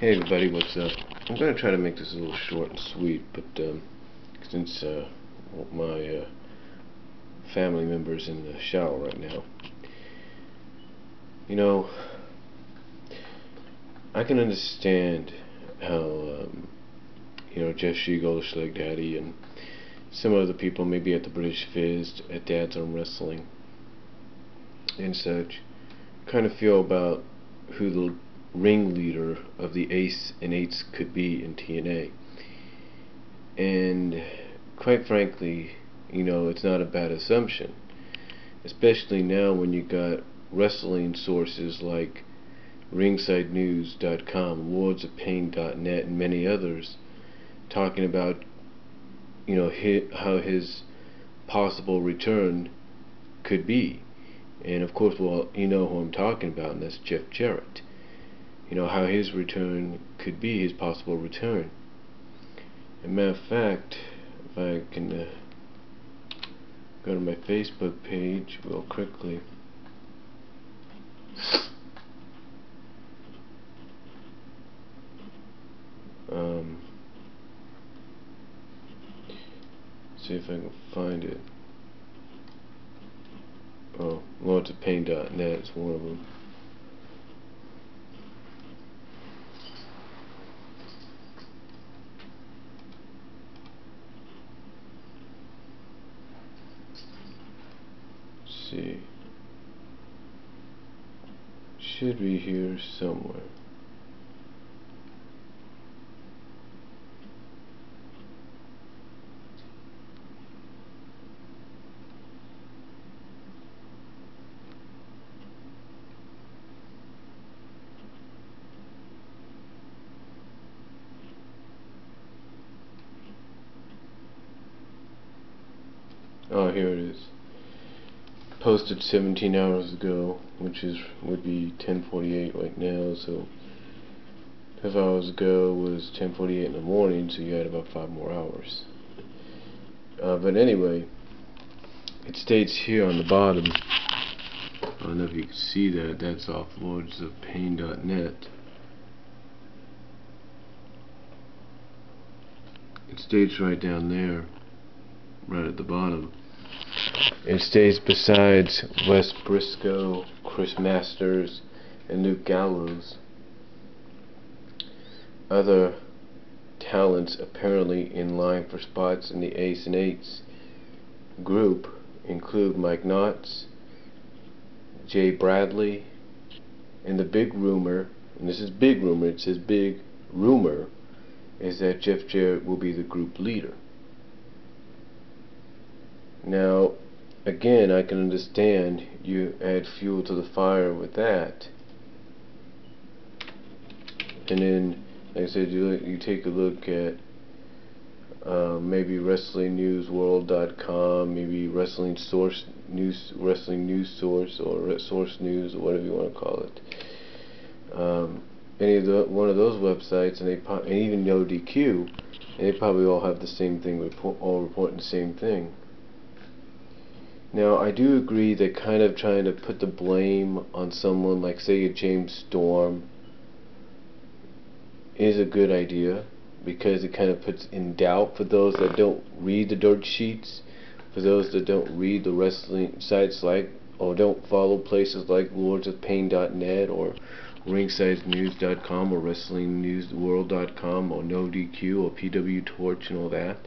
Hey everybody, what's up? I'm going to try to make this a little short and sweet, but since my family member's in the shower right now, you know, I can understand how, Jeff Shigo, Schleg Daddy, and some other people, maybe at the British Fizz, at Dad's Arm Wrestling, and such, kind of feel about who the ringleader of the Ace and Eights could be in TNA. And quite frankly, it's not a bad assumption, especially now when you got wrestling sources like ringsidenews.com, lordsofpain.net, and many others talking about how his possible return could be. And of course, well, you know who I'm talking about, and that's Jeff Jarrett. How his return could be, his possible return. As a matter of fact, if I can go to my Facebook page real quickly. See if I can find it. Oh, lordsofpain.net is one of them. See, should be here somewhere. Oh, here it is. Posted 17 hours ago, which would be 10:48 right now, so 12 hours ago was 10:48 in the morning, so you had about 5 more hours. But anyway, it states here on the bottom, I don't know if you can see that, that's off lordsofpain.net. It states right down there, right at the bottom. It states, besides Wes Briscoe, Chris Masters, and Luke Gallows, other talents apparently in line for spots in the Ace and Eights group include Mike Knotts, Jay Bradley, and the big rumor, and this is big rumor, it says big rumor, is that Jeff Jarrett will be the group leader. Now, again, I can understand you add fuel to the fire with that, and then, like I said, you take a look at maybe WrestlingNewsWorld.com, maybe Wrestling News Source, or Source News, or whatever you want to call it. One of those websites, and even No DQ, and they probably all have the same thing, all reporting the same thing. Now, I do agree that kind of trying to put the blame on someone like, say, a James Storm is a good idea, because it kind of puts in doubt for those that don't read the dirt sheets, for those that don't read the wrestling sites or don't follow places like lordsofpain.net or ringsidenews.com or wrestlingnewsworld.com or No DQ or PW Torch and all that.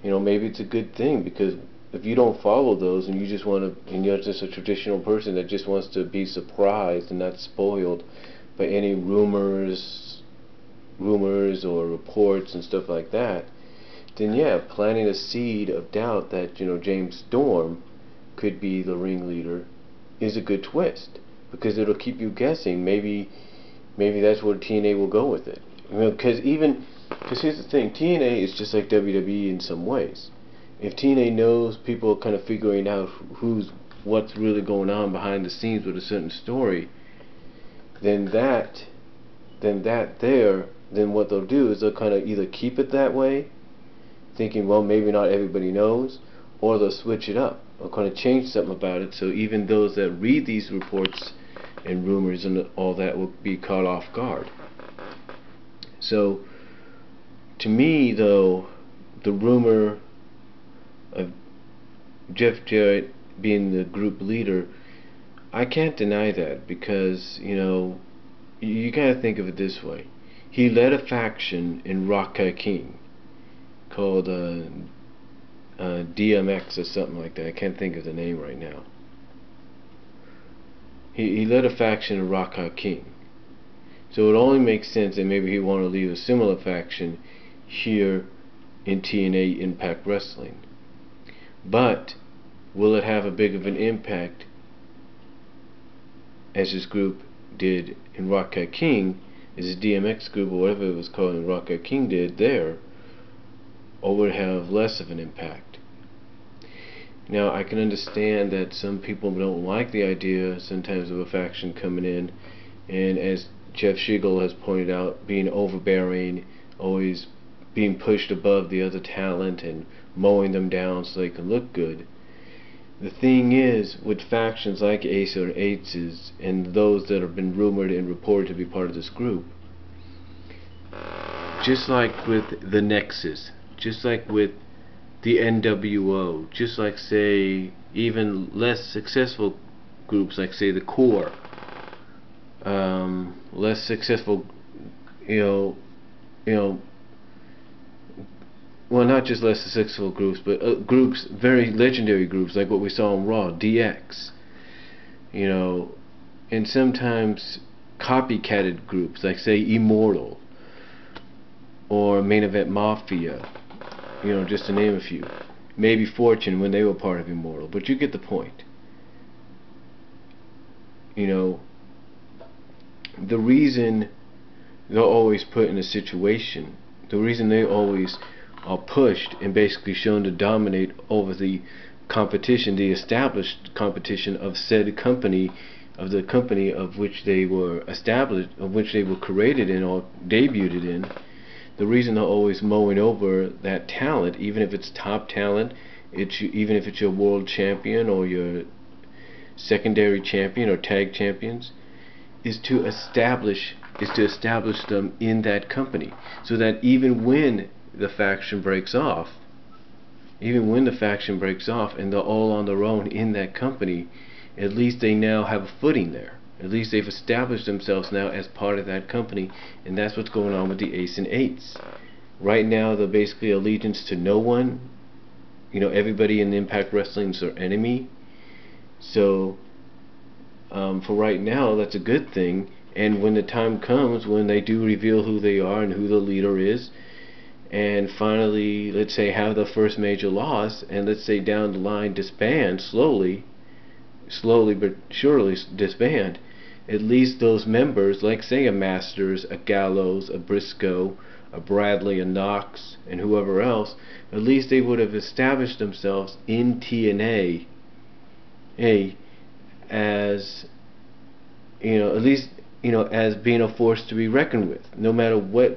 Maybe it's a good thing, because if you don't follow those and you just want to, and you're just a traditional person that just wants to be surprised and not spoiled by any rumors or reports and stuff like that, then yeah, planting a seed of doubt that James Storm could be the ringleader is a good twist, because it'll keep you guessing. Maybe that's where TNA will go with it. Because here's the thing, TNA is just like WWE in some ways. If TNA knows people are kind of figuring out what's really going on behind the scenes with a certain story, then what they'll do is they'll kind of either keep it that way, thinking, well, maybe not everybody knows, or they'll switch it up, or kind of change something about it, so even those that read these reports and rumors and all that will be caught off guard. So, to me, though, the rumor of Jeff Jarrett being the group leader, I can't deny that, because, you gotta think of it this way. He led a faction in Rock King called DMX or something like that. I can't think of the name right now. He led a faction in Rock King. So it only makes sense that maybe he wanted to leave a similar faction here in TNA Impact Wrestling. But will it have a big of an impact as this group did in Rock King, as this DMX group or whatever it was called in Rock King did there, or would it have less of an impact? Now, I can understand that some people don't like the idea sometimes of a faction coming in, and as Jeff Schiegel has pointed out, being overbearing, always being pushed above the other talent and mowing them down so they can look good. The thing is, with factions like Ace or Eights and those that have been rumored and reported to be part of this group, just like with the Nexus, just like with the NWO, just like, say, even less successful groups like, say, the Core, less successful, well, not just less successful groups, but groups, very legendary groups like what we saw on Raw, DX, and sometimes copycatted groups like, say, Immortal or Main Event Mafia, just to name a few. Maybe Fortune when they were part of Immortal, but you get the point. The reason they're always put in a situation, the reason they always are pushed and basically shown to dominate over the competition, the established competition of said company, of the company of which they were established, of which they were created in or debuted in. The reason they're always mowing over that talent, even if it's top talent, even if it's your world champion or your secondary champion or tag champions, is to establish them in that company, so that even when the faction breaks off, and they're all on their own in that company, at least they now have a footing there. At least they've established themselves now as part of that company, and that's what's going on with the Ace and Eights. Right now, they're basically allegiance to no one. Everybody in Impact Wrestling is their enemy. So, for right now, that's a good thing. And when the time comes, when they do reveal who they are and who the leader is, and finally, let's say, have the first major loss, and let's say down the line disband, slowly but surely disband, at least those members, like, say, a Masters, a Gallows, a Briscoe, a Bradley, a Knox, and whoever else, at least they would have established themselves in TNA as, at least, as being a force to be reckoned with, no matter what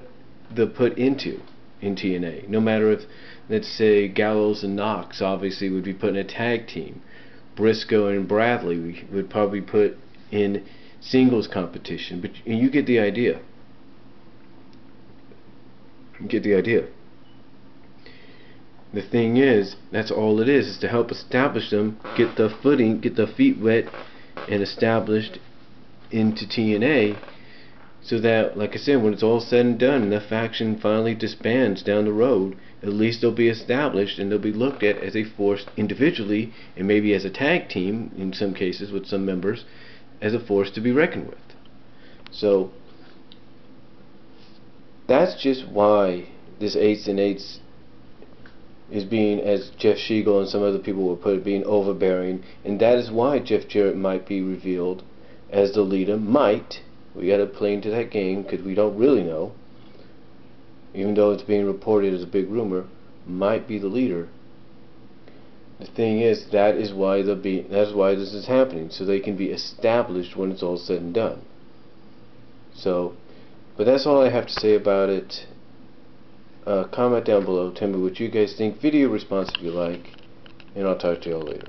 they're put into in TNA. No matter if, let's say, Gallows and Knox obviously would be put in a tag team. Briscoe and Bradley we would probably put in singles competition, but you get the idea. The thing is, that's all it is to help establish them, get their footing, get their feet wet and established into TNA, so that, like I said, when it's all said and done and the faction finally disbands down the road, at least they'll be established and they'll be looked at as a force individually, and maybe as a tag team in some cases with some members, as a force to be reckoned with. So that's just why this Eights and Eights is being, as Jeff Schiegel and some other people will put it, being overbearing, and that is why Jeff Jarrett might be revealed as the leader. Might. We gotta play into that game because we don't really know, even though it's being reported as a big rumor. Might be the leader. The thing is, that is why this is happening, so they can be established when it's all said and done. So, but that's all I have to say about it. Comment down below, tell me what you guys think. Video response if you like, and I'll talk to y'all later.